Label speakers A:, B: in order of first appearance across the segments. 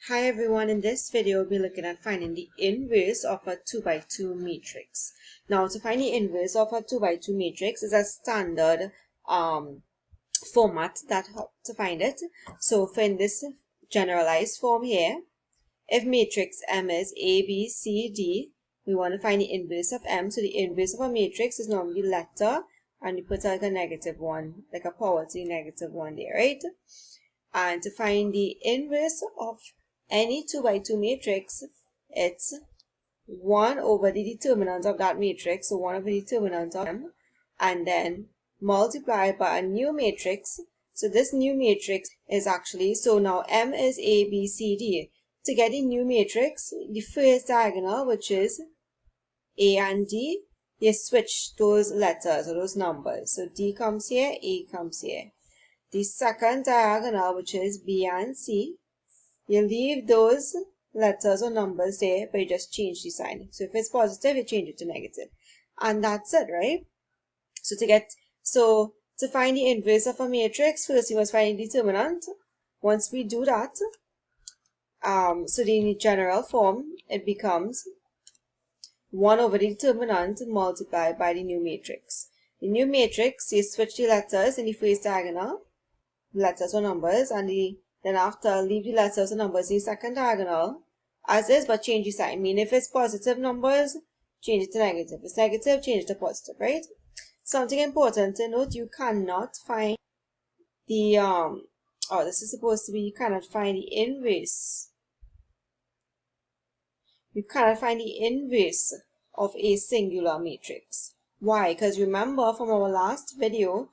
A: Hi everyone, in this video we'll be looking at finding the inverse of a 2 by 2 matrix. Now to find the inverse of a 2 by 2 matrix is a standard format to find it. So in this generalized form here, if matrix M is A, B, C, D, we want to find the inverse of M. So the inverse of a matrix is normally letter, and you put like a negative one, like a power to the negative one there, right? And to find the inverse of any 2 by 2 matrix, it's 1 over the determinant of that matrix, so 1 over the determinant of M, and then multiplied by a new matrix. So this new matrix is actually, so now M is A, B, C, D. To get the new matrix, the first diagonal, which is A and D, you switch those letters or those numbers. So D comes here, A comes here. The second diagonal, which is B and C, you leave those letters or numbers there, but you just change the sign. So if it's positive, you change it to negative. And that's it, right? So to find the inverse of a matrix, first you must find the determinant. Once we do that, so the general form, it becomes 1 over the determinant multiplied by the new matrix. The new matrix, you switch the letters in the first diagonal, letters or numbers, and then after leave the letters or numbers in the second diagonal as is, but change the sign. I mean, if it's positive numbers, change it to negative. If it's negative, change it to positive, right? Something important to note, you cannot find the this is supposed to be, you cannot find the inverse. You cannot find the inverse of a singular matrix. Why? Because remember from our last video,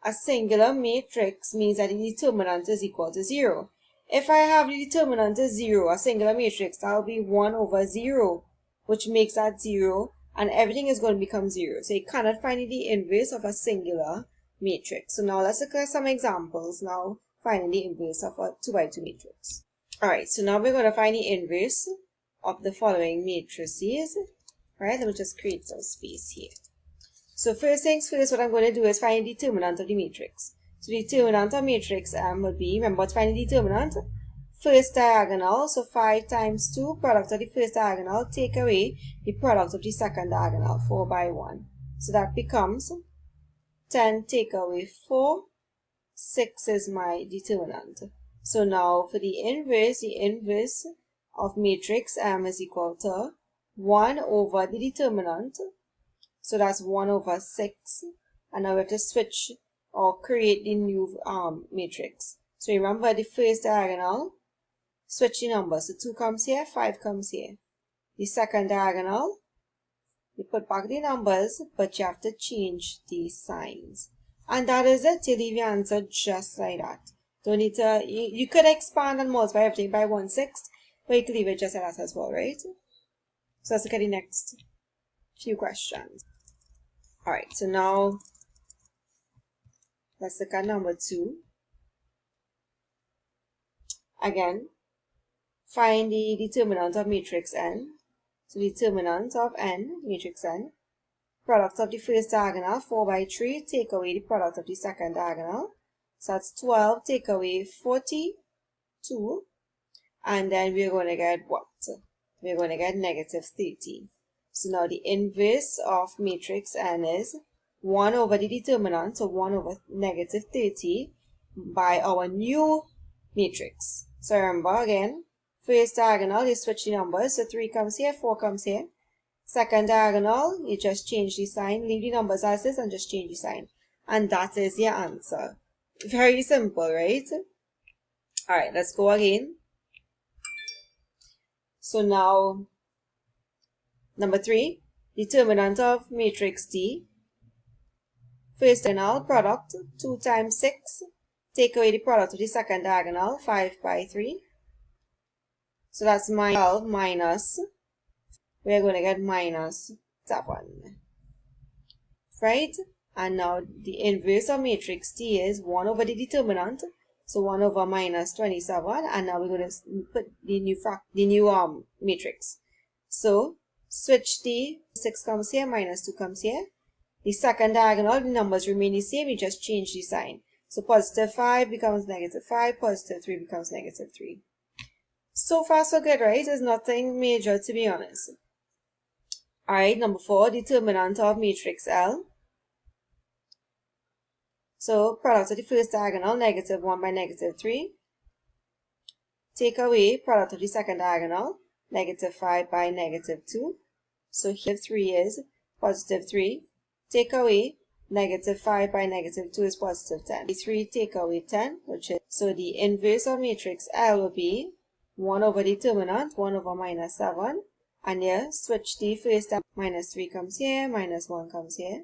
A: a singular matrix means that the determinant is equal to 0. If I have the determinant as 0, a singular matrix, that will be 1 over 0, which makes that 0, and everything is going to become 0. So you cannot find the inverse of a singular matrix. So now let's look at some examples now, finding the inverse of a 2 by 2 matrix. Alright, so now we're going to find the inverse of the following matrices. Alright, let me just create some space here. So first things first, what I'm going to do is find the determinant of the matrix. So the determinant of matrix M would be, remember to find the determinant, first diagonal, so 5 times 2, product of the first diagonal, take away the product of the second diagonal, 4 by 1. So that becomes 10 take away 4, 6 is my determinant. So now for the inverse of matrix M is equal to 1 over the determinant. So that's 1 over 6. And now we have to switch or create the new matrix. So remember the first diagonal, switch the numbers. So 2 comes here, 5 comes here. The second diagonal, you put back the numbers, but you have to change the signs. And that is it. You leave your answer just like that. Don't need to, you could expand and multiply everything by 1/6, but you could leave it just like that as well, right? So let's look at the next few questions. Alright, so now let's look at number 2. Again, find the determinant of matrix N. So determinant of N, matrix N, product of the first diagonal, 4 by 3, take away the product of the second diagonal. So that's 12, take away 42, and then we're going to get what? We're going to get negative 30. So now the inverse of matrix N is 1 over the determinant, so 1 over negative 30 by our new matrix. So remember again, first diagonal, you switch the numbers, so 3 comes here, 4 comes here. Second diagonal, you just change the sign, leave the numbers as is and just change the sign. And that is your answer. Very simple, right? Alright, let's go again. So now, number 3, determinant of matrix T. First diagonal, product, 2 times 6. Take away the product of the second diagonal, 5 by 3. So that's 12 minus, we're going to get minus 7. Right? And now the inverse of matrix T is 1 over the determinant. So 1 over minus 27. And now we're going to put the new matrix. So switch the 6 comes here, minus 2 comes here. The second diagonal, the numbers remain the same, we just change the sign. So positive 5 becomes negative 5, positive 3 becomes negative 3. So far so good, right? There's nothing major, to be honest. Alright, number 4, determinant of matrix L. So product of the first diagonal, negative 1 by negative 3. Take away product of the second diagonal, negative 5 by negative 2. So here 3 is positive 3. Take away negative 5 by negative 2 is positive 10. 3 take away 10, which is, so the inverse of matrix L will be 1 over determinant, 1 over minus 7. And here, switch the first step, minus 3 comes here, minus 1 comes here.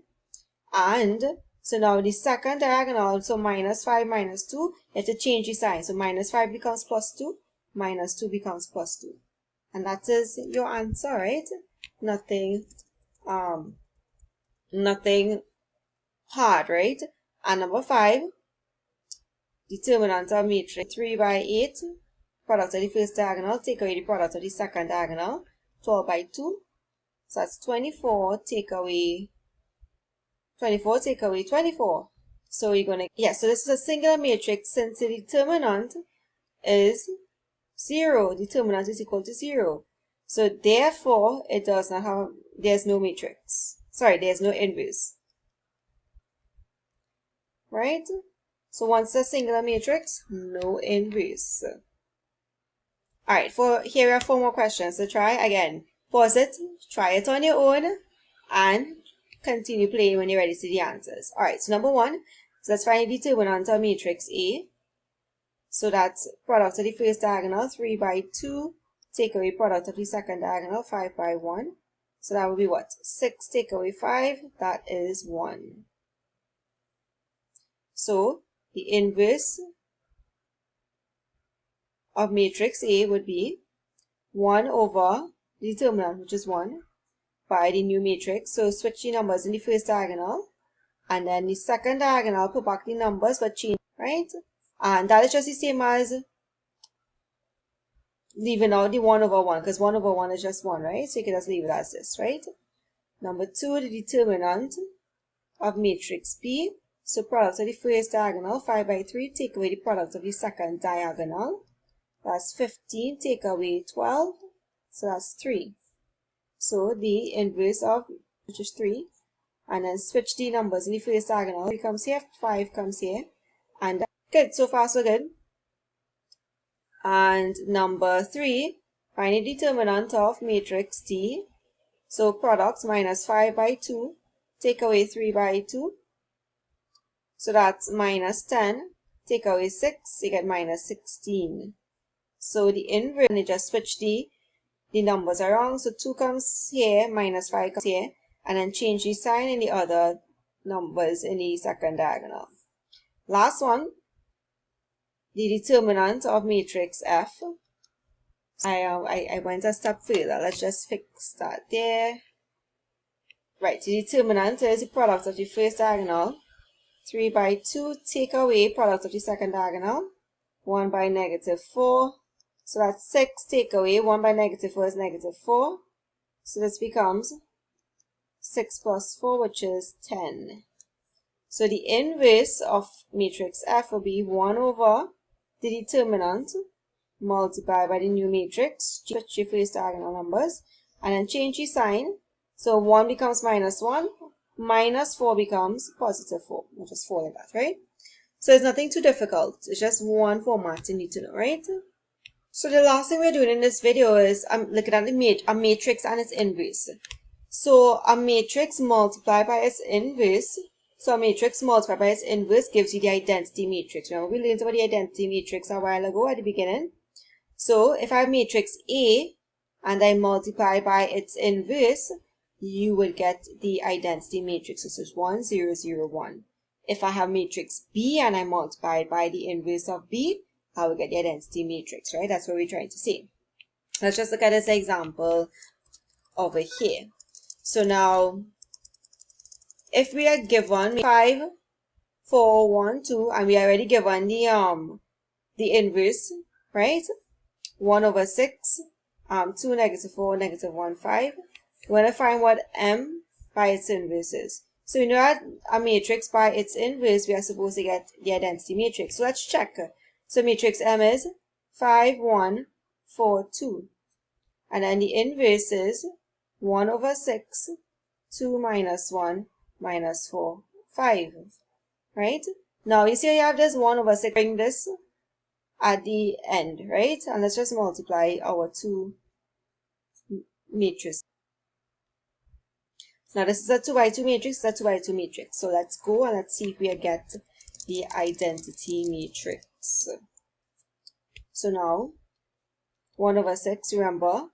A: And so now the second diagonal, so minus 5, minus 2, you have to change the sign. So minus 5 becomes plus 2, minus 2 becomes plus 2. And that is your answer, right? Nothing hard, right? And number 5, determinant of matrix 3 by 8, product of the first diagonal, take away the product of the second diagonal, 12 by 2. So that's 24, take away 24. So you're going to, so this is a singular matrix since the determinant is 0. Determinant is equal to 0. So therefore, it does not have, there's no matrix. Sorry, there's no inverse. Right? So once a singular matrix, no inverse. Alright, here are 4 more questions. So try again. Pause it, try it on your own, and continue playing when you're ready to see the answers. Alright, so number 1, so let's find the determinant of matrix A. So that's product of the first diagonal, 3 by 2, take away product of the second diagonal, 5 by 1. So that would be what? 6 take away 5, that is 1. So the inverse of matrix A would be 1 over the determinant, which is 1, by the new matrix. So switch the numbers in the first diagonal, and then the second diagonal, put back the numbers but change, right? And that is just the same as leaving out the 1 over 1, because 1 over 1 is just 1, right? So you can just leave it as this, right? Number 2, the determinant of matrix P. So product of the first diagonal, 5 by 3, take away the product of the second diagonal. That's 15, take away 12, so that's 3. So the inverse of, which is 3, and then switch the numbers in the first diagonal. 3 comes here, 5 comes here, and good, so far so good. And number 3, find the determinant of matrix T. So products, minus 5 by 2, take away 3 by 2. So that's minus 10, take away 6, you get minus 16. So the inverse, and you just switch the numbers around. So 2 comes here, minus 5 comes here, and then change the sign in the other numbers in the second diagonal. Last one, the determinant of matrix F. I went a step further. Let's just fix that there. Right, the determinant is the product of the first diagonal, 3 by 2, take away product of the second diagonal, 1 by negative 4. So that's 6, take away 1 by negative 4 is negative 4. So this becomes 6 plus 4, which is 10. So the inverse of matrix F will be 1 over the determinant multiplied by the new matrix, switch your first diagonal numbers, and then change the sign. So 1 becomes minus 1, minus 4 becomes positive 4, which is 4 like that, right? So it's nothing too difficult. It's just one format you need to know, right? So the last thing we're doing in this video is looking at a matrix and its inverse. So a matrix multiplied by its inverse. So a matrix multiplied by its inverse gives you the identity matrix. Remember we learned about the identity matrix a while ago at the beginning. So if I have matrix A and I multiply by its inverse, you will get the identity matrix. This is 1, 0, 0, 1. If I have matrix B and I multiply by the inverse of B, I will get the identity matrix, right? That's what we're trying to say. Let's just look at this example over here. So now, if we are given 5, 4, 1, 2, and we are already given the inverse, right? 1 over 6, 2, negative 4, negative 1, 5. We want to find what M by its inverse is. So we know that a matrix by its inverse, we are supposed to get the identity matrix. So let's check. So matrix M is 5, 1, 4, 2. And then the inverse is 1 over 6, 2 minus 1 minus 4, 5. Right? Now you see you have this 1 over 6, bring this at the end, right? And let's just multiply our two matrices. Now this is a 2 by 2 matrix, it's a 2 by 2 matrix. So let's go and let's see if we get the identity matrix. So now 1 over 6, remember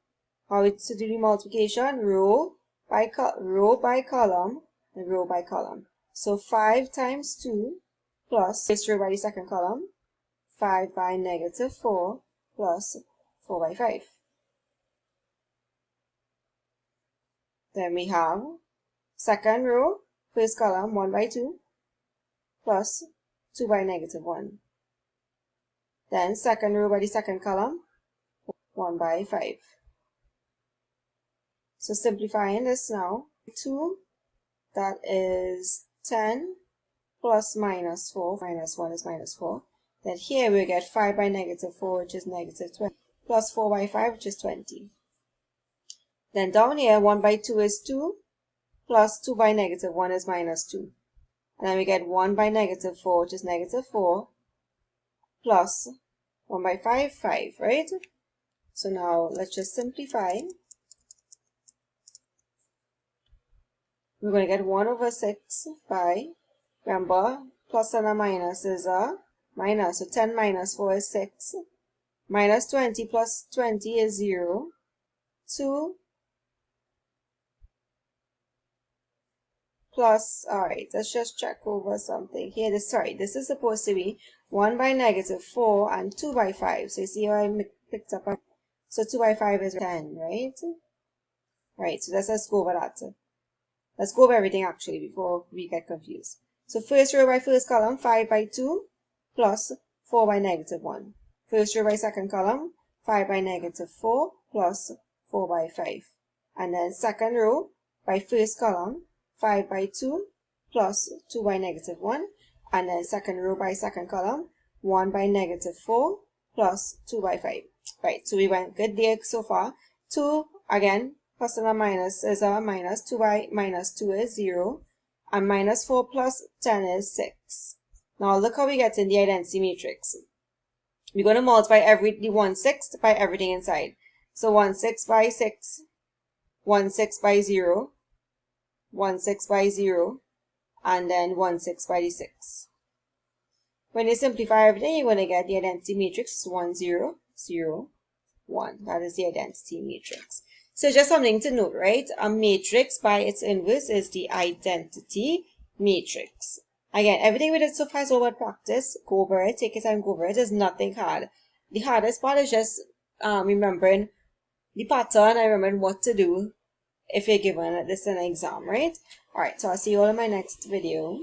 A: how it's to do the multiplication? Row by column and row by column. So 5 times 2 plus first row by the second column, 5 by negative 4 plus 4 by 5. Then we have second row, first column, 1 by 2 plus 2 by negative 1. Then second row by the second column, 1 by 5. So simplifying this now, 2, that is 10 plus minus 4, minus 1 is minus 4. Then here we get 5 by negative 4, which is negative 20, plus 4 by 5, which is 20. Then down here, 1 by 2 is 2, plus 2 by negative 1 is minus 2. And then we get 1 by negative 4, which is negative 4, plus 1 by 5, 5, right? So now let's just simplify. We're going to get 1 over 6 by, remember, plus and a minus is a minus. So 10 minus 4 is 6. Minus 20 plus 20 is 0. 2 plus, alright, let's just check over something here. This is supposed to be 1 by negative 4 and 2 by 5. So you see how I picked up. So 2 by 5 is 10, right? Right, so let's go over that. Let's go over everything actually before we get confused. So first row by first column, 5 by 2 plus 4 by negative 1. First row by second column, 5 by negative 4 plus 4 by 5. And then second row by first column, 5 by 2 plus 2 by negative 1. And then second row by second column, 1 by negative 4 plus 2 by 5. Right, so we went good there so far. 2, again, plus and a minus is a minus. 2 by minus 2 is 0. And minus 4 plus 10 is 6. Now look how we get in the identity matrix. We're going to multiply the 1/6 by everything inside. So 1/6 by 6, 1/6 by 0, 1/6 by 0, and then 1/6 by the 6. When you simplify everything, you're going to get the identity matrix 1, 0, 0, 1. That is the identity matrix. So just something to note, right? A matrix by its inverse is the identity matrix. Again, everything we did so far is all about practice. Go over it, take your time, go over it. There's nothing hard. The hardest part is just remembering the pattern and remembering what to do if you're given this in an exam, right? Alright, so I'll see you all in my next video.